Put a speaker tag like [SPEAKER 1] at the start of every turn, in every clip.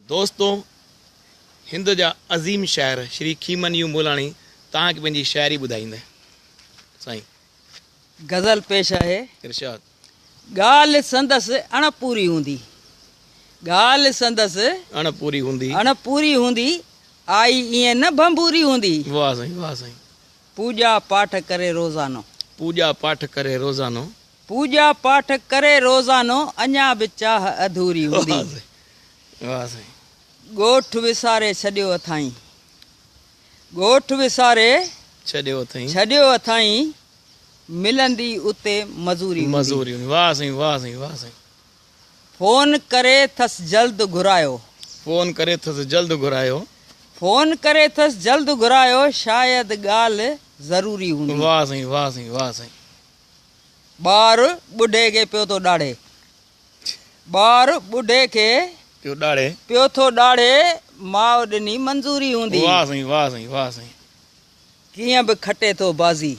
[SPEAKER 1] दोस्तों हिंद जा अज़ीम शायर श्री खीमन यू मोलाणी तव्हांखे पंहिंजी शायरी ॿुधाईंदा साईं।
[SPEAKER 2] गज़ल पेश है।
[SPEAKER 1] इरशाद।
[SPEAKER 2] गाल संदस अणपूरी हूंदी, गाल संदस
[SPEAKER 1] अणपूरी हूंदी,
[SPEAKER 2] अणपूरी हूंदी, आई ईअं न भंबूरी हूंदी।
[SPEAKER 1] वाह साईं, वाह साईं।
[SPEAKER 2] पूजा पाठ करे रोज़ानो,
[SPEAKER 1] पूजा पाठ करे रोज़ानो,
[SPEAKER 2] पूजा पाठ करे रोज़ानो, अञा बि चाह अधूरी हूंदी।
[SPEAKER 1] वाह साईं।
[SPEAKER 2] ॻोठ विसारे छॾियो अथाई, ॻोठ विसारे
[SPEAKER 1] छॾियो अथई,
[SPEAKER 2] छॾियो अथाई, मिलंदी उते मज़ूरी हूंदी।
[SPEAKER 1] मज़ूरी हूंदी। वाह साईं, वाह साईं, वाह साईं।
[SPEAKER 2] फोन करे थस जल्द घुरायो,
[SPEAKER 1] फोन करे थस जल्द घुरायो,
[SPEAKER 2] फोन करे थस जल्द घुरायो, शायद ॻाल्हि ज़रूरी हूंदी।
[SPEAKER 1] वाह साईं, वाह साईं, वाह साईं।
[SPEAKER 2] ॿार ॿुढे खे पियो थो ॾाढ़े, ॿार ॿुढे खे
[SPEAKER 1] पियो ॾाढ़े,
[SPEAKER 2] पियो थो ॾाढ़े, माउ ॾिनी मंज़ूरी हूंदी।
[SPEAKER 1] वाह साईं, वाह साईं, वाह साईं।
[SPEAKER 2] कीअं बि खटे थो बाज़ी,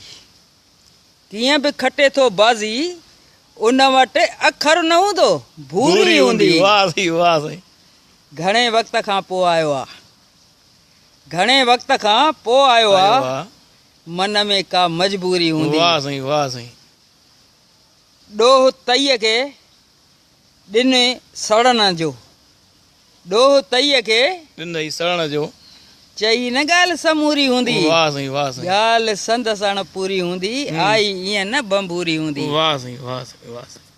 [SPEAKER 2] कीअं बि खटे थो बाज़ी, उन वटि अखर न हूंदो भूरी हूंदी।
[SPEAKER 1] वाह साईं, वाह साईं।
[SPEAKER 2] घणे वक़्त खां पोइ आयो आहे, घणे वक़्त खां पोइ आयो आहे, मन में का मजबूरी हूंदी।
[SPEAKER 1] वाह साईं, वाह साईं।
[SPEAKER 2] ॾोह तईअ खे ॾिने सड़न जो, ॾोह तईअ खे
[SPEAKER 1] ॾिनई सड़न जो,
[SPEAKER 2] चई न ॻाल्हि समूरी हूंदी।
[SPEAKER 1] वाह साईं, वाह साईं।
[SPEAKER 2] ॻाल्हि संदसि अणपूरी हूंदी, आई ईअं न बंबूरी हूंदी।
[SPEAKER 1] वाह साईं, वाह साईं, वाह साईं।